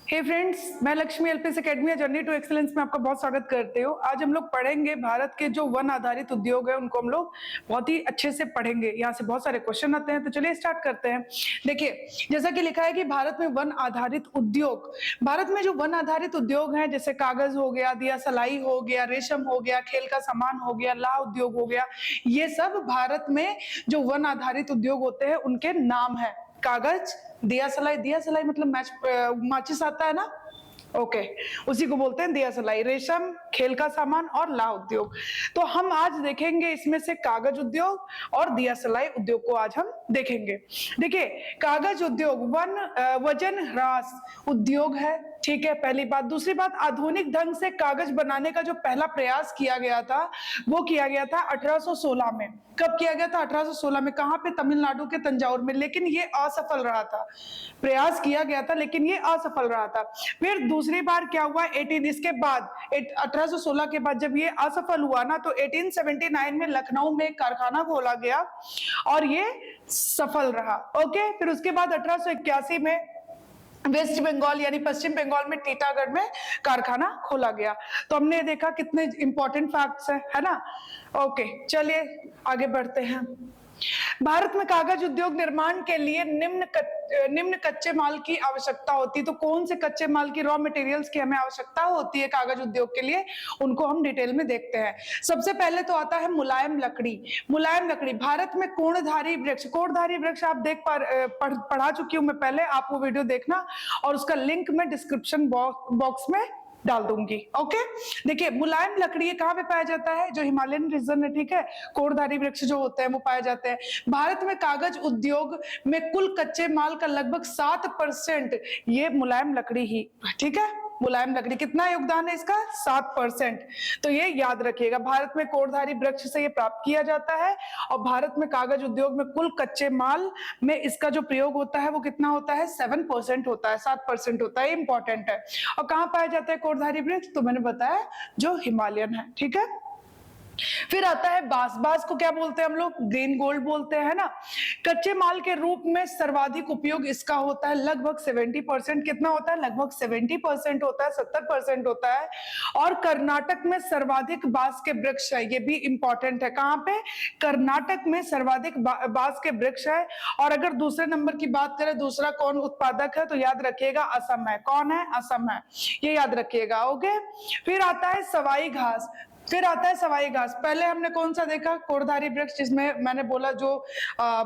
हे friends, मैं Lakshmi LPS Academy Journey to Excellence में आपका बहुत स्वागत करते हो। आज हम लोग पढ़ेंगे भारत के जो वन आधारित उद्योग है उनको हम लोग बहुत ही अच्छे से पढ़ेंगे। यहाँ से बहुत सारे क्वेश्चन आते हैं, तो चलिए स्टार्ट करते हैं। देखिए, जैसा कि लिखा है कि भारत में वन आधारित उद्योग, भारत में जो वन आधारित उद्योग है जैसे कागज हो गया, दिया सलाई हो गया, रेशम हो गया, खेल का सामान हो गया, ला उद्योग हो गया, ये सब भारत में जो वन आधारित उद्योग होते हैं उनके नाम है। कागज, दिया सलाई मतलब माचिस आता है ना, ओके, उसी को बोलते हैं दिया सलाई। रेशम, खेल का सामान और ला उद्योग। तो हम आज देखेंगे इसमें से कागज उद्योग और दिया सलाई उद्योग को आज हम देखेंगे। देखिए, कागज उद्योग वजन ह्रास उद्योग है, ठीक है, पहली बात। दूसरी बात, आधुनिक ढंग से कागज बनाने का जो पहला प्रयास किया गया था वो किया गया था 1816 में। कब किया गया था? 1816 में। कहां पे? तमिलनाडु के तंजाउर में। लेकिन ये असफल रहा था। प्रयास किया गया था लेकिन ये असफल रहा था। फिर दूसरी बार क्या हुआ? 18 इसके बाद 1816 के बाद जब ये असफल हुआ ना, तो 1879 में लखनऊ में एक कारखाना खोला गया और ये सफल रहा। ओके, फिर उसके बाद 1881 में वेस्ट बंगाल यानी पश्चिम बंगाल में टीटागढ़ में कारखाना खोला गया। तो हमने देखा कितने इंपॉर्टेंट फैक्ट्स है ना। ओके, चलिए आगे बढ़ते हैं। भारत में कागज उद्योग निर्माण के लिए निम्न कच्चे माल की आवश्यकता होती है। तो कौन से कच्चे माल की, रॉ मटेरियल्स की हमें आवश्यकता होती है कागज उद्योग के लिए, उनको हम डिटेल में देखते हैं। सबसे पहले तो आता है मुलायम लकड़ी। मुलायम लकड़ी, भारत में कोणधारी वृक्ष, कोणधारी वृक्ष आप पढ़ा चुकी हूं मैं पहले, आप वो वीडियो देखना और उसका लिंक मैं डिस्क्रिप्शन बॉक्स में डाल दूंगी। ओके, देखिए, मुलायम लकड़ी कहां पे पाया जाता है? जो हिमालयन रीजन है, ठीक है, कोणधारी वृक्ष जो होते हैं वो पाए जाते हैं। भारत में कागज उद्योग में कुल कच्चे माल का लगभग 7% ये मुलायम लकड़ी ही, ठीक है, मुलायम लकड़ी। कितना योगदान है इसका? 7%। तो ये याद रखिएगा, भारत में कोणधारी वृक्ष से ये प्राप्त किया जाता है और भारत में कागज उद्योग में कुल कच्चे माल में इसका जो प्रयोग होता है वो कितना होता है? 7% होता है, 7% होता है। इंपॉर्टेंट है। और कहां पाया जाता है कोणधारी वृक्ष? तो मैंने बताया जो हिमालयन है, ठीक है। फिर आता है बांस। बांस को क्या बोलते हैं हम लोग? ग्रीन गोल्ड बोलते हैं ना। कच्चे माल के रूप में सर्वाधिक उपयोग इसका होता है लगभग 70%। कितना होता है? लगभग 70% होता है, 70% होता है। और कर्नाटक में सर्वाधिक बांस के वृक्ष है, ये भी इंपॉर्टेंट है। कहां पे? कर्नाटक में सर्वाधिक बांस के वृक्ष है। और अगर दूसरे नंबर की बात करें, दूसरा कौन उत्पादक है, तो याद रखिएगा असम है। कौन है? असम है, ये याद रखिएगा। ओके, फिर आता है सवाई घास। फिर आता है सवाई घास। पहले हमने कौन सा देखा? कोणधारी वृक्ष, जिसमें मैंने बोला जो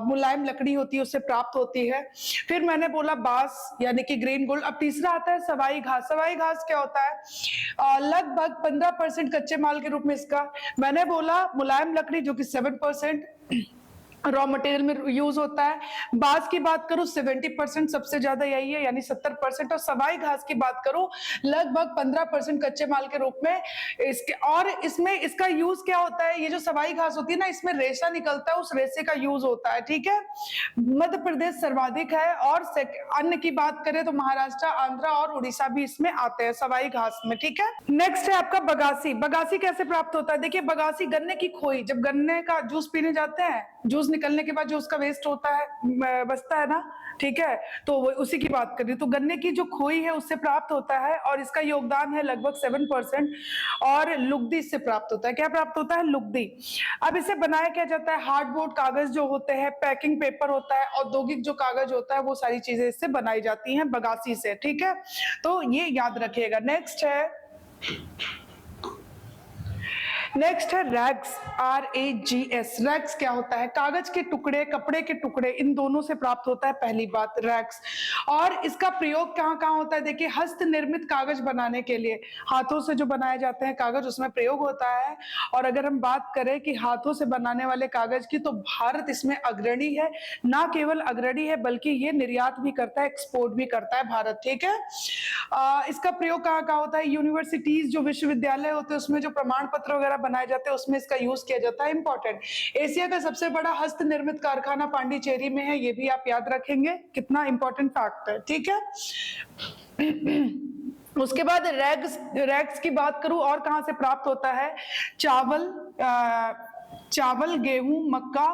मुलायम लकड़ी होती है उससे प्राप्त होती है। फिर मैंने बोला बांस यानी कि ग्रीन गोल्ड। अब तीसरा आता है सवाई घास। सवाई घास क्या होता है? लगभग 15% कच्चे माल के रूप में इसका, मैंने बोला मुलायम लकड़ी जो कि 7% रॉ मटेरियल में यूज होता है। बांस की बात करूं 70% सबसे ज्यादा यही है, यानी 70%। और सवाई घास की बात करूं लगभग 15% कच्चे माल के रूप में इसके। और इसमें इसका यूज क्या होता है? ये जो सवाई घास होती है ना, इसमें रेशा निकलता है, उस रेशे का यूज होता है, ठीक है। मध्य प्रदेश सर्वाधिक है और अन्य की बात करें तो महाराष्ट्र, आंध्र और उड़ीसा भी इसमें आते हैं सवाई घास में, ठीक है। नेक्स्ट है आपका बगासी। बगासी कैसे प्राप्त होता है? देखिए, बगासी गन्ने की खोई, जब गन्ने का जूस पीने जाते हैं, जूस निकलने के बाद जो उसका वेस्ट होता है, बचता है ना, ठीक है, तो वो उसी की बात करिए। तो गन्ने की जो खोई है उससे प्राप्त होता है और इसका योगदान है लगभग 7%। और लुगदी इससे प्राप्त होता है। क्या प्राप्त होता है? लुगदी। अब इसे बनाया क्या जाता है? हार्डबोर्ड कागज जो होते हैं, पैकिंग पेपर होता है, औद्योगिक जो कागज होता है, वो सारी चीजें इससे बनाई जाती हैं बगासी से, ठीक है। तो ये याद रखिएगा। नेक्स्ट है रैग्स, RAGS। रैग्स क्या होता है? कागज के टुकड़े, कपड़े के टुकड़े, इन दोनों से प्राप्त होता है, पहली बात रैग्स। और इसका प्रयोग कहाँ कहाँ होता है? देखिए, हस्त निर्मित कागज बनाने के लिए, हाथों से जो बनाए जाते हैं कागज, उसमें प्रयोग होता है। और अगर हम बात करें कि हाथों से बनाने वाले कागज की, तो भारत इसमें अग्रणी है। ना केवल अग्रणी है बल्कि ये निर्यात भी करता है, एक्सपोर्ट भी करता है भारत, ठीक है। इसका प्रयोग कहाँ कहाँ होता है? यूनिवर्सिटीज, जो विश्वविद्यालय होते हैं उसमें जो प्रमाण पत्र वगैरह बनाए जाते हैं उसमें इसका यूज किया जाता है। इंपॉर्टेंट, एशिया का सबसे बड़ा हस्त निर्मित कारखाना पांडिचेरी में है, ये भी आप याद रखेंगे, कितना इंपॉर्टेंट फैक्ट है, ठीक है। उसके बाद रैग्स की बात करूं और कहां से प्राप्त होता है? चावल, गेहूं, मक्का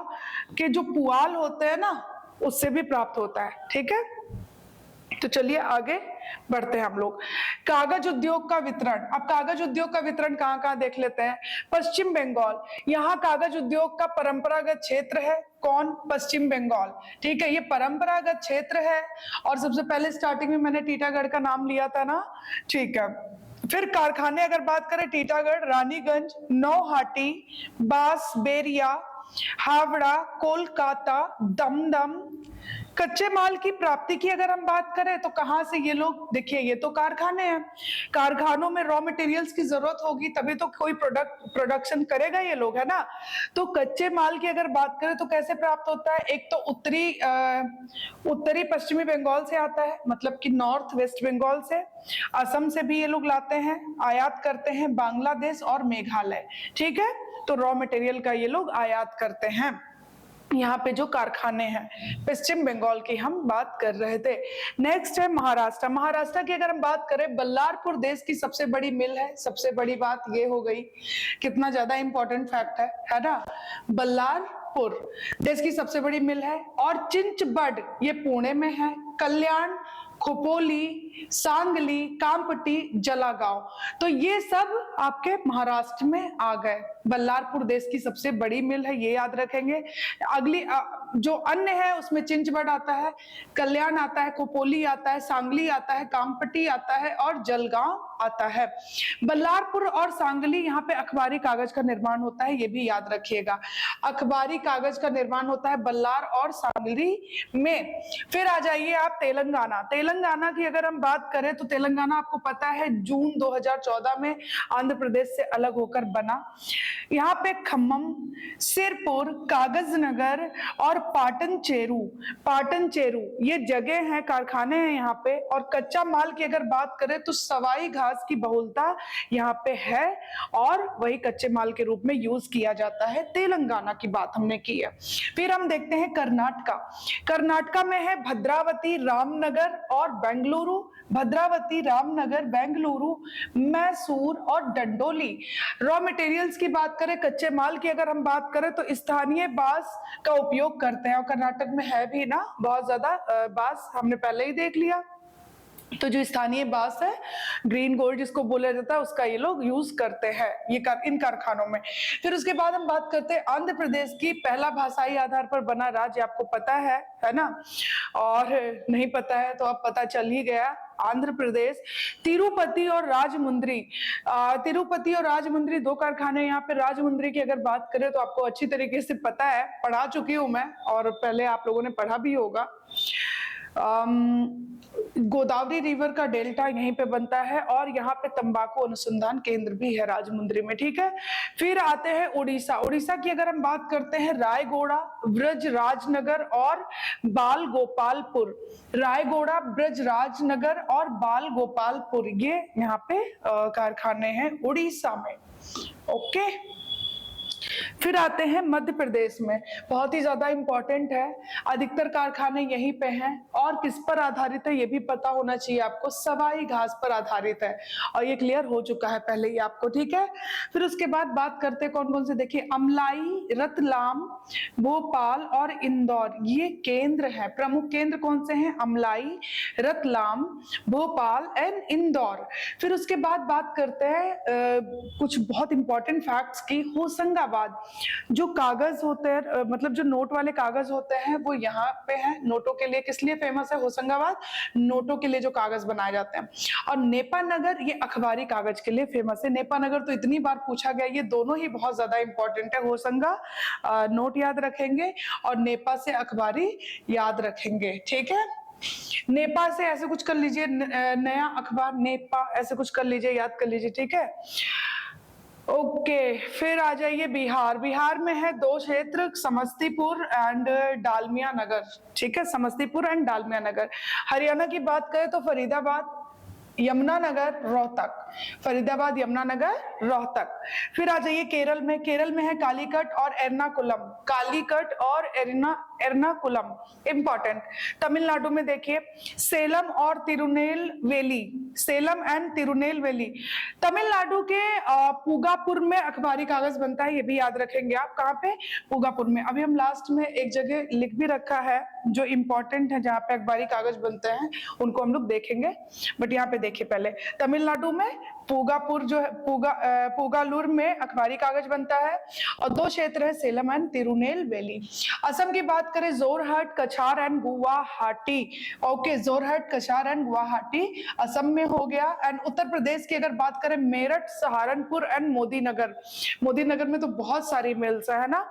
के जो पुआल होते हैं ना, उससे भी प्राप्त होता है, ठीक है। तो चलिए आगे बढ़ते हैं हम लोग। कागज उद्योग का वितरण, अब कागज उद्योग का वितरण कहाँ कहाँ देख लेते हैं। पश्चिम बंगाल, यहाँ कागज उद्योग का परंपरागत क्षेत्र है। कौन? पश्चिम बंगाल। ठीक है, ये परंपरागत क्षेत्र है। और सबसे पहले स्टार्टिंग में मैंने टीटागढ़ का नाम लिया था ना, ठीक है। फिर कारखाने अगर बात करें, टीटागढ़, रानीगंज, नौहाटी, बांसबेरिया, हावड़ा, कोलकाता, दमदम। कच्चे माल की प्राप्ति की अगर हम बात करें तो कहां से ये लोग, देखिए ये तो कारखाने हैं, कारखानों में रॉ मटेरियल्स की जरूरत होगी तभी तो कोई प्रोडक्शन करेगा ये लोग, है ना। तो कच्चे माल की अगर बात करें तो कैसे प्राप्त होता है, एक तो उत्तरी पश्चिमी बंगाल से आता है, मतलब कि नॉर्थ वेस्ट बंगाल से, असम से भी ये लोग लाते हैं, आयात करते हैं बांग्लादेश और मेघालय। ठीक है, तो रॉ मटेरियल का ये लोग आयात करते हैं। यहाँ पे जो कारखाने हैं पश्चिम बंगाल की हम बात कर रहे थे। नेक्स्ट है महाराष्ट्र। महाराष्ट्र की अगर हम बात करें, बल्लारपुर देश की सबसे बड़ी मिल है। सबसे बड़ी बात ये हो गई, कितना ज्यादा इंपॉर्टेंट फैक्ट है ना। बल्लारपुर देश की सबसे बड़ी मिल है। और चिंचबड़ ये पुणे में है। कल्याण, खोपोली, सांगली, कामपट्टी, जलागांव, तो ये सब आपके महाराष्ट्र में आ गए। बल्लारपुर देश की सबसे बड़ी मिल है, ये याद रखेंगे। अगली जो अन्य है उसमें चिंचबड़ आता है, कल्याण आता है, खोपोली आता है, सांगली आता है, कामपट्टी आता है और जलगांव आता है। बल्लारपुर और सांगली, यहाँ पे अखबारी कागज का निर्माण होता है, ये भी याद रखिएगा। अखबारी कागज का निर्माण होता है बल्लार और सांगली में। फिर आ जाइए आप तेलंगाना। तेलंगाना की अगर हम बात करें तो तेलंगाना आपको पता है जून 2014 में आंध्र प्रदेश से अलग होकर बना। यहाँ पे खम्मम, सिरपुर, कागजनगर और पाटन चेरू ये जगह हैं, कारखाने हैं यहाँ पे। और कच्चा माल की अगर बात करें तो सवाई घास की बहुलता यहाँ पे है और वही कच्चे माल के रूप में यूज किया जाता है। तेलंगाना की बात हमने की है। फिर हम देखते हैं कर्नाटका। कर्नाटका में है भद्रावती, रामनगर और बेंगलुरु। भद्रावती, रामनगर, बेंगलुरु, मैसूर और डंडोली। रॉ मटेरियल्स की बात करें, कच्चे माल की अगर हम बात करें तो स्थानीय बांस का उपयोग करते हैं और कर्नाटक में है भी ना बहुत ज्यादा बांस, हमने पहले ही देख लिया। तो जो स्थानीय बांस है, ग्रीन गोल्ड जिसको बोला जाता है, उसका ये लोग यूज करते हैं ये इन कारखानों में। फिर उसके बाद हम बात करते हैं आंध्र प्रदेश की। पहला भाषाई आधार पर बना राज्य आपको पता है ना, और नहीं पता है तो अब पता चल ही गया। आंध्र प्रदेश, तिरुपति और राजमुंद्री। तिरुपति और राजमुंद्री दो कारखाने यहाँ पे। राजमुंद्री की अगर बात करें तो आपको अच्छी तरीके से पता है, पढ़ा चुकी हूं मैं और पहले आप लोगों ने पढ़ा भी होगा। गोदावरी रिवर का डेल्टा यहीं पे बनता है और यहाँ पे तंबाकू अनुसंधान केंद्र भी है राजमुंद्री में। ठीक है, फिर आते हैं उड़ीसा। उड़ीसा की अगर हम बात करते हैं, रायगोड़ा, ब्रज राजनगर और बाल गोपालपुर। रायगोड़ा, ब्रज राजनगर और बाल गोपालपुर, ये यहाँ पे कारखाने हैं उड़ीसा में। ओके, फिर आते हैं मध्य प्रदेश में। बहुत ही ज्यादा इंपॉर्टेंट है, अधिकतर कारखाने यहीं पे हैं और किस पर आधारित है ये भी पता होना चाहिए आपको। सवाई घास पर आधारित है और ये क्लियर हो चुका है पहले ही आपको। ठीक है, फिर उसके बाद बात करते हैं कौन कौन से। देखिए, अमलाई, रतलाम, भोपाल और इंदौर ये केंद्र है। प्रमुख केंद्र कौन से हैं? अमलाई, रतलाम, भोपाल एंड इंदौर। फिर उसके बाद बात करते हैं कुछ बहुत इंपॉर्टेंट फैक्ट्स की। होशंगाबाद, जो कागज होते हैं, मतलब जो नोट वाले कागज होते हैं वो यहाँ पे है। नोटों के लिए किस लिए फेमस है होशंगाबाद? नोटों के लिए जो कागज बनाए जाते हैं। और नेपानगर ये अखबारी कागज के लिए फेमस है। नेपानगर तो इतनी बार पूछा गया, ये दोनों ही बहुत ज्यादा इंपॉर्टेंट है। होशंगा नोट याद रखेंगे और नेपा से अखबारी याद रखेंगे। ठीक है, नेपा से ऐसे कुछ कर लीजिए, नया अखबार नेपा, ऐसे कुछ कर लीजिए, याद कर लीजिए। ठीक है, ओके, फिर आ जाइए बिहार। बिहार में है दो क्षेत्र, समस्तीपुर एंड डालमिया नगर। ठीक है, समस्तीपुर एंड डालमिया नगर। हरियाणा की बात करें तो फरीदाबाद, यमुनानगर, रोहतक। फरीदाबाद, यमुनानगर, रोहतक। फिर आ जाइए केरल में। केरल में है कालीकट और एर्नाकुलम। कालीकट और एर्नाकुलम इंपॉर्टेंट। तमिलनाडु में देखिए सेलम और तिरुनेलवेली। सेलम एंड तिरुनेलवेली। तमिलनाडु के पुगापुर में अखबारी कागज बनता है, ये भी याद रखेंगे आप। कहाँ पे? पुगापुर में। अभी हम लास्ट में एक जगह लिख भी रखा है जो इंपॉर्टेंट है, जहाँ पे अखबारी कागज बनते हैं उनको हम लोग देखेंगे, बट यहाँ पे देखिए पहले तमिलनाडु में पुगापुर जो है, पुगालुर में अखबारी कागज बनता है, और दो क्षेत्र है सेलम एंड तिरुनेलवेली। असम की बात करें, जोरहट, कछार एंड गुवाहाटी। ओके, जोरहट, कछार एंड गुवाहाटी असम में हो गया। एंड उत्तर प्रदेश की अगर बात करें, मेरठ, सहारनपुर एंड मोदीनगर। मोदीनगर में तो बहुत सारी मिल्स है ना,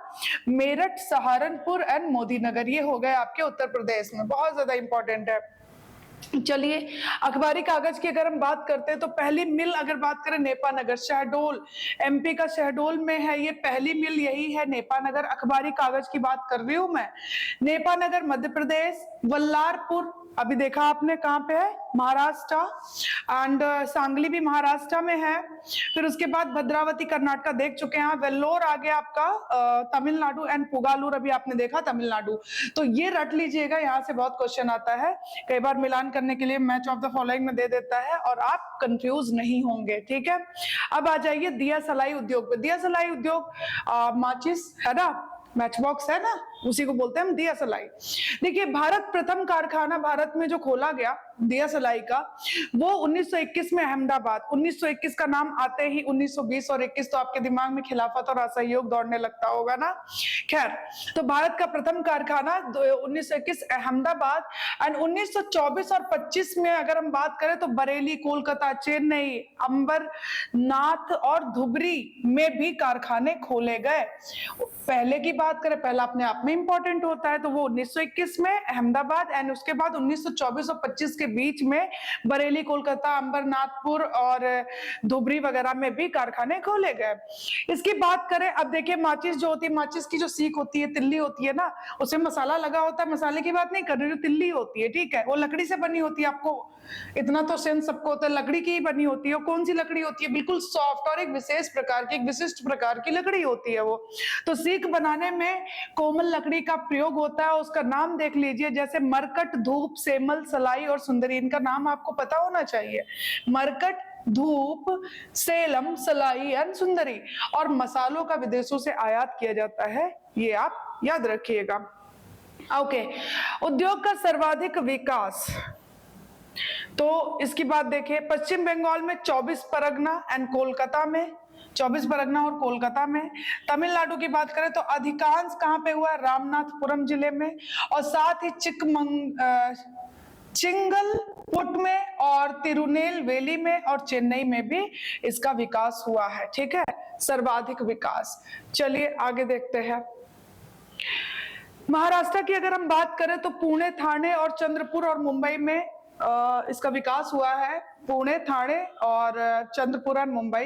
मेरठ, सहारनपुर एंड मोदीनगर, ये हो गए आपके उत्तर प्रदेश में, बहुत ज्यादा इंपॉर्टेंट है। चलिए, अखबारी कागज की अगर हम बात करते हैं तो पहली मिल अगर बात करें नेपानगर, शहडोल, एमपी का शहडोल में है, ये पहली मिल यही है नेपानगर। अखबारी कागज की बात कर रही हूं मैं। नेपानगर मध्य प्रदेश, वल्लारपुर अभी देखा आपने कहाँ पे है, महाराष्ट्र, एंड सांगली भी महाराष्ट्र में है। फिर उसके बाद भद्रावती कर्नाटका देख चुके हैं, वेल्लोर आ गया आपका तमिलनाडु, एंड पुगालुर अभी आपने देखा तमिलनाडु। तो ये रट लीजिएगा, यहाँ से बहुत क्वेश्चन आता है, कई बार मिलान करने के लिए मैच ऑफ द फॉलोइंग में दे देता है और आप कंफ्यूज नहीं होंगे, ठीक है। अब आ जाइए दिया सलाई उद्योग पे। दिया सलाई उद्योग माचिस है ना, मैच बॉक्स है ना, उसी को बोलते हैं हम दिया सलाई। देखिए, भारत प्रथम कारखाना भारत में जो खोला गया दिया सलाई का, वो 1921 में अहमदाबाद। 1921 का नाम आते ही 1920 और 21 तो आपके दिमाग में खिलाफत और असहयोग दौड़ने लगता होगा ना। खैर, तो भारत का प्रथम कारखाना 1921 अहमदाबाद, एंड 1924 और 25 में अगर हम बात करें तो बरेली, कोलकाता, चेन्नई, अंबरनाथ और धुबरी में भी कारखाने खोले गए। पहले की बात करें, पहला अपने आप में इंपॉर्टेंट होता है, तो वो 1921 में अहमदाबाद, एंड उसके बाद 1924 और 25 के बीच में बरेली, कोलकाता, अंबरनाथपुर और धुबरी वगैरह में भी कारखाने खोले गए। इसकी बात करें, अब देखिए माचिस जो होती है, माचिस की जो सीख होती है, तिल्ली होती है ना, उसमें मसाला लगा होता है, मसाले की बात नहीं कर रही, जो तिल्ली होती है, ठीक है, वो लकड़ी से बनी होती है। आपको इतना तो सेंस सबको होता है, लकड़ी की ही बनी होती है। कौन सी लकड़ी होती है? बिल्कुल सॉफ्ट और एक विशेष प्रकार की, एक विशिष्ट प्रकार की लकड़ी होती है वो। तो सीख बनाने में कोमल लकड़ी का प्रयोग होता है, उसका नाम देख लीजिए, जैसे मरकट, धूप, सेमल, सलाई और सुंदरी, इनका नाम आपको पता होना चाहिए। मरकट, धूप, सेलम, सलाई एंड सुंदरी। और मसालों का विदेशों से आयात किया जाता है, ये आप याद रखिएगा। ओके, उद्योग का सर्वाधिक विकास, तो इसकी बात देखिए, पश्चिम बंगाल में 24 परगना एंड कोलकाता में, 24 परगना और कोलकाता में। तमिलनाडु की बात करें तो अधिकांश कहां पे हुआ है? रामनाथपुरम जिले में, और साथ ही चिंगलपुट में और तिरुनेलवेली में और चेन्नई में भी इसका विकास हुआ है, ठीक है, सर्वाधिक विकास। चलिए आगे देखते हैं। महाराष्ट्र की अगर हम बात करें तो पुणे, ठाणे और चंद्रपुर और मुंबई में इसका विकास हुआ है, पुणे, ठाणे और चंद्रपुर और मुंबई।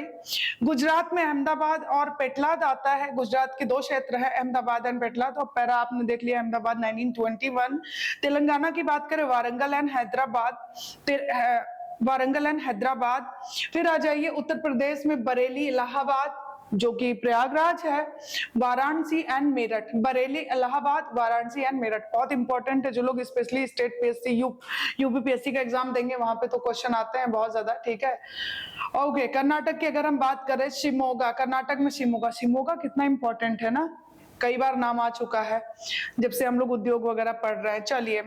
गुजरात में अहमदाबाद और पेटलाद आता है, गुजरात के दो क्षेत्र है, अहमदाबाद एंड पेटलाद, और पैरा आपने देख लिया अहमदाबाद 1921। तेलंगाना की बात करें, वारंगल एंड हैदराबाद, वारंगल एंड हैदराबाद। फिर आ जाइए उत्तर प्रदेश में बरेली, इलाहाबाद जो कि प्रयागराज है, वाराणसी एंड मेरठ। बरेली, इलाहाबाद, वाराणसी एंड मेरठ बहुत इंपॉर्टेंट है, जो लोग स्पेशली स्टेट पीएससी, यूपीपीएससी का एग्जाम देंगे वहां पे तो क्वेश्चन आते हैं बहुत ज्यादा, ठीक है। ओके, कर्नाटक की अगर हम बात करें, शिमोगा, कर्नाटक में शिमोगा। शिमोगा कितना इंपॉर्टेंट है ना, कई बार नाम आ चुका है जब से हम लोग उद्योग वगैरह पढ़ रहे हैं। चलिए,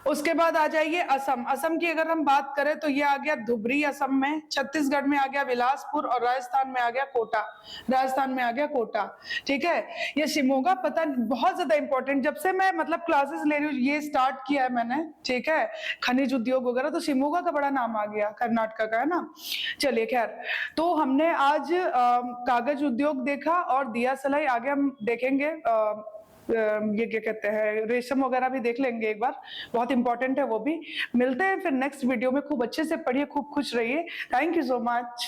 उसके बाद आ जाइए असम। असम की अगर हम बात करें तो ये आ गया धुबरी असम में, छत्तीसगढ़ में आ गया बिलासपुर, और राजस्थान में आ गया कोटा। राजस्थान में आ गया कोटा, ठीक है। ये शिमोगा पता बहुत ज्यादा इंपॉर्टेंट, जब से मैं मतलब क्लासेस ले रही हूँ, ये स्टार्ट किया है मैंने, ठीक है, खनिज उद्योग वगैरह, तो शिमोगा का बड़ा नाम आ गया, कर्नाटक का है ना। चलिए, खैर, तो हमने आज कागज उद्योग देखा और दिया सलाई, आगे हम देखेंगे ये क्या कहते हैं, रेशम वगैरह भी देख लेंगे एक बार, बहुत इंपॉर्टेंट है वो भी। मिलते हैं फिर नेक्स्ट वीडियो में, खूब अच्छे से पढ़िए, खूब खुश रहिए। Thank you so much.